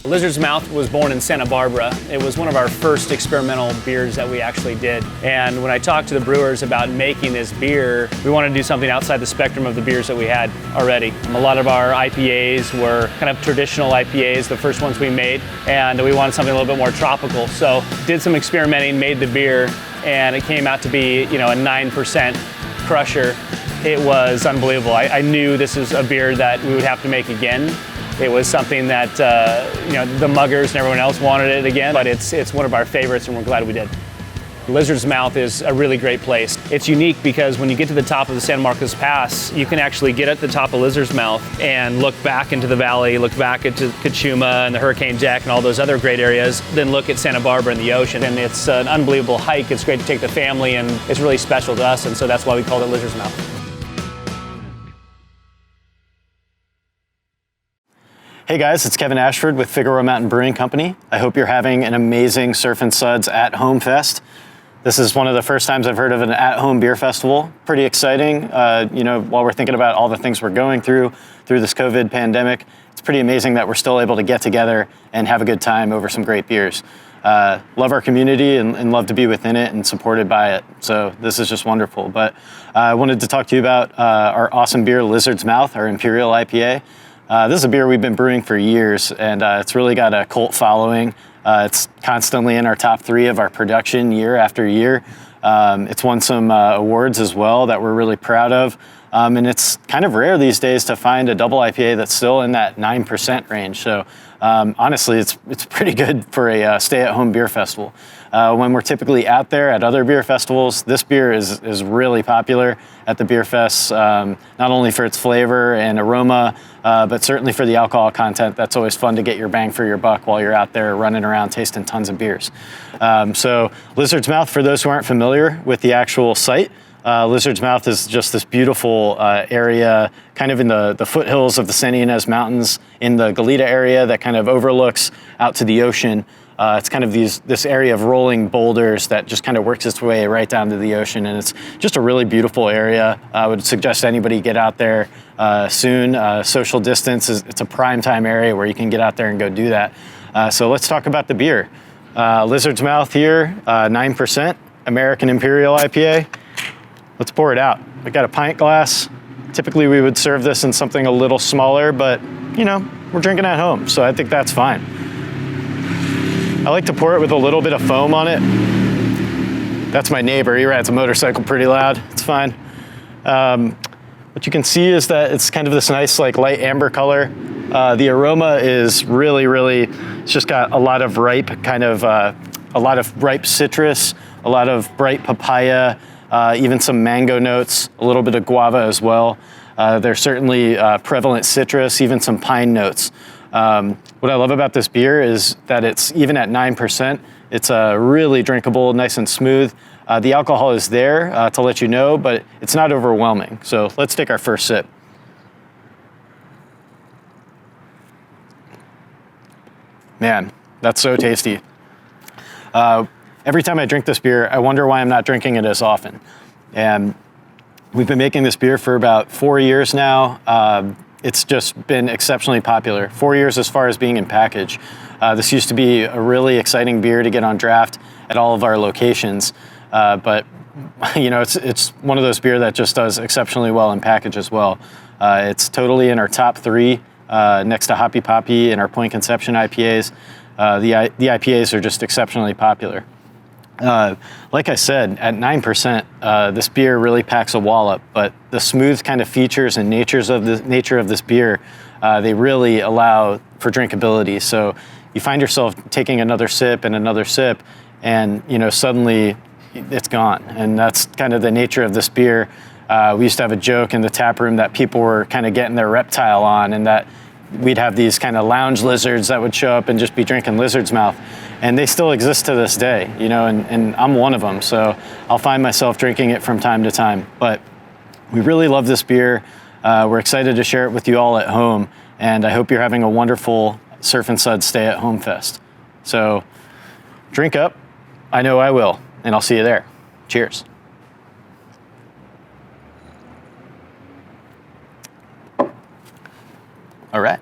Lizard's Mouth was born in Santa Barbara. It was one of our first experimental beers that we actually did. And when I talked to the brewers about making this beer, we wanted to do something outside the spectrum of the beers that we had already. A lot of our IPAs were kind of traditional IPAs, the first ones we made, and we wanted something a little bit more tropical. So did some experimenting, made the beer, and it came out to be, a 9% crusher. It was unbelievable. I knew this is a beer that we would have to make again. It was something that the muggers and everyone else wanted it again, but it's one of our favorites, and we're glad we did. Lizard's Mouth is a really great place. It's unique because when you get to the top of the San Marcos Pass, you can actually get at the top of Lizard's Mouth and look back into the valley, look back into Cachuma and the Hurricane Deck and all those other great areas, then look at Santa Barbara and the ocean. And it's an unbelievable hike. It's great to take the family, and it's really special to us, and so that's why we called it Lizard's Mouth. Hey guys, it's Kevin Ashford with Figueroa Mountain Brewing Company. I hope you're having an amazing Surf and Suds at Home Fest. This is one of the first times I've heard of an at-home beer festival. Pretty exciting. While we're thinking about all the things we're going through this COVID pandemic, it's pretty amazing that we're still able to get together and have a good time over some great beers. Love our community and love to be within it and supported by it. So this is just wonderful. But I wanted to talk to you about our awesome beer, Lizard's Mouth, our Imperial IPA. This is a beer we've been brewing for years, and it's really got a cult following. It's constantly in our top 3 of our production year after year. It's won some awards as well that we're really proud of. And it's kind of rare these days to find a double IPA that's still in that 9% range. So honestly, it's pretty good for a stay-at-home beer festival. When we're typically out there at other beer festivals, this beer is really popular at the beer fests, not only for its flavor and aroma, but certainly for the alcohol content. That's always fun to get your bang for your buck while you're out there running around tasting tons of beers. So Lizard's Mouth, for those who aren't familiar with the actual site, Lizard's Mouth is just this beautiful area kind of in the foothills of the San Ynez Mountains in the Goleta area that kind of overlooks out to the ocean. It's kind of this area of rolling boulders that just kind of works its way right down to the ocean, and it's just a really beautiful area. I would suggest anybody get out there soon. Social distance, it's a prime time area where you can get out there and go do that. So let's talk about the beer. Lizard's Mouth here, 9%, American Imperial IPA. Let's pour it out. I got a pint glass. Typically we would serve this in something a little smaller, but we're drinking at home, so I think that's fine. I like to pour it with a little bit of foam on it. That's my neighbor. He rides a motorcycle pretty loud. It's fine. What you can see is that it's kind of this nice light amber color. The aroma is really, it's just got a lot of ripe citrus, a lot of bright papaya, even some mango notes, a little bit of guava as well. There's certainly prevalent citrus, even some pine notes. What I love about this beer is that it's even at 9%, it's really drinkable, nice and smooth. The alcohol is there to let you know, but it's not overwhelming. So let's take our first sip. Man, that's so tasty. Every time I drink this beer, I wonder why I'm not drinking it as often. And we've been making this beer for about 4 years now. It's just been exceptionally popular. 4 years as far as being in package. This used to be a really exciting beer to get on draft at all of our locations. But it's one of those beer that just does exceptionally well in package as well. It's totally in our top 3 next to Hoppy Poppy and our Point Conception IPAs. The IPAs are just exceptionally popular. Like I said, at 9%, this beer really packs a wallop, but the smooth kind of features and nature of this beer, they really allow for drinkability. So you find yourself taking another sip, and suddenly it's gone. And that's kind of the nature of this beer. We used to have a joke in the tap room that people were kind of getting their reptile on, and that we'd have these kind of lounge lizards that would show up and just be drinking Lizard's Mouth. And they still exist to this day, and I'm one of them. So I'll find myself drinking it from time to time. But we really love this beer. We're excited to share it with you all at home. And I hope you're having a wonderful Surf and Suds Stay at Home Fest. So drink up. I know I will. And I'll see you there. Cheers. All right.